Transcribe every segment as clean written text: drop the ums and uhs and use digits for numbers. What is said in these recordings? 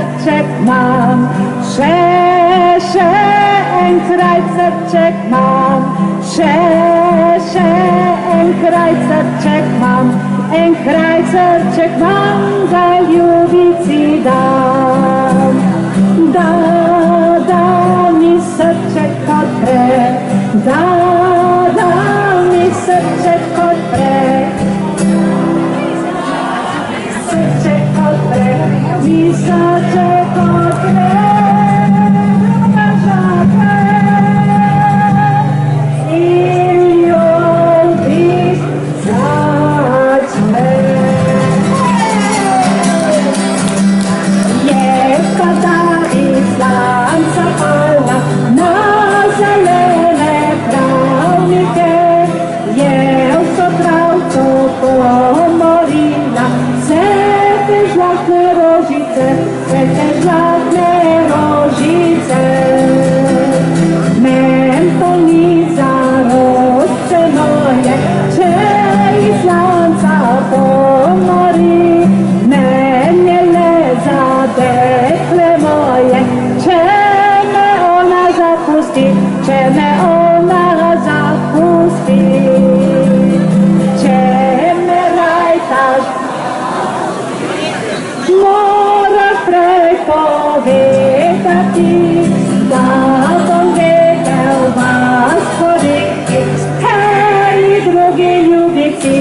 srček mam, še enkrat srček mam, še enkrat srček mam, enkrat srček mam, da ljubici dam. Da mi srček odpre, da mi srček odpre, srček odpre, mi srček odpre, in ljubic začne. Je pa David slanca palna na zelene travnike, je vso travco pomorila, vse te žlahtne rožice, vse te žlahtne rožice. Mentolni zarodce moje, če iz slanca pomori, mene le za dekle moje, če me ona zapusti, če me ona zapusti, če me rajtaš, moraš prepovedati, da bom vedel vas poreki, eni drugi ljubici,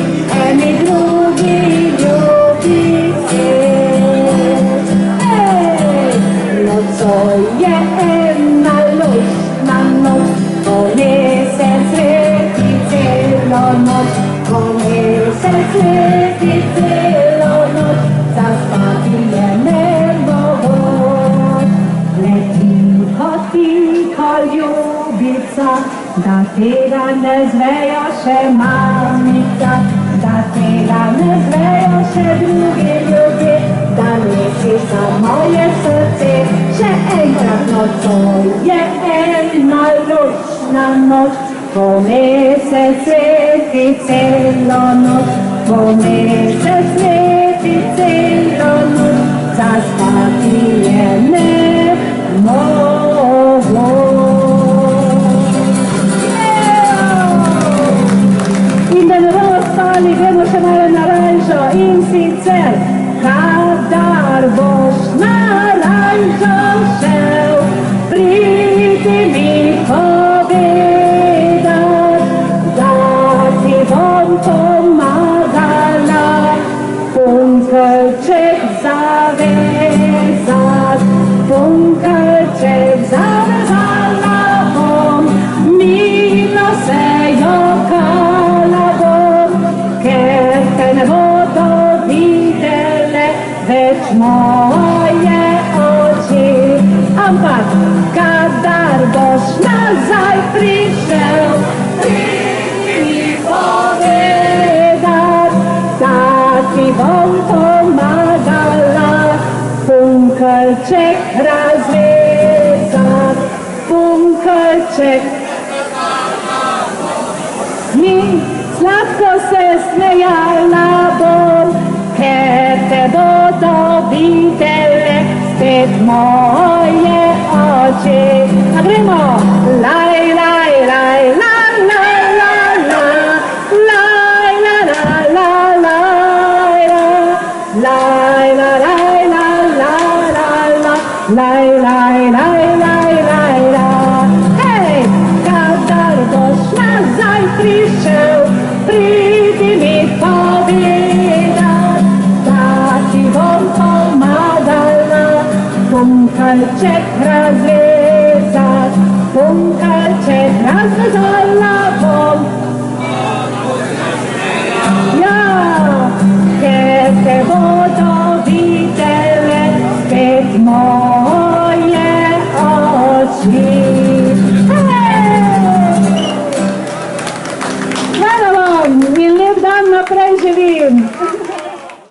eni drugi ljubici. Nocoj je ena luštna noč, ko mesec sveti celo noč, ko mesec sveti celo noč, zaspati je nemogoč. Le tiho ljubica, da tega ne zvejo še mamica, da tega ne zvejo še drugi ljudje, da leti za moje srce. Še enkrat nocoj je ena luštna noč, ko mesec sveti celo noč, ko mesec sveti celo noč, zaspati je nemogoč. In da ne bomo spali, gremo še malo na ranžo, in sicer kadar boš na ranžo šel, pridi mi povedat, da ti bom pomagala, punkelček zavezat, punkelček zavezala bom, milo se jokala bom, ker te ne bodo videle več moje oči. Ampak kadar boš nazaj prišel, pridi mi povedat, da ti bom pomagala, punkelček razvezat, punkelček. Mi sladko se smejala bom, ker te bodo videle spet moje oči. A gremo! Laj, laj, laj, la, la, la, la, laj, la, la, la, laj, la, laj, la, laj, la, la, la, la, laj, laj, laj, laj, laj, la. Hej! Kadar boš nazaj prišel, pridi mi povedat, da ti bom pomagala, punkelček razvezat, punkelček razvezala bom. Ja, ker te bodo videle spet moje oči.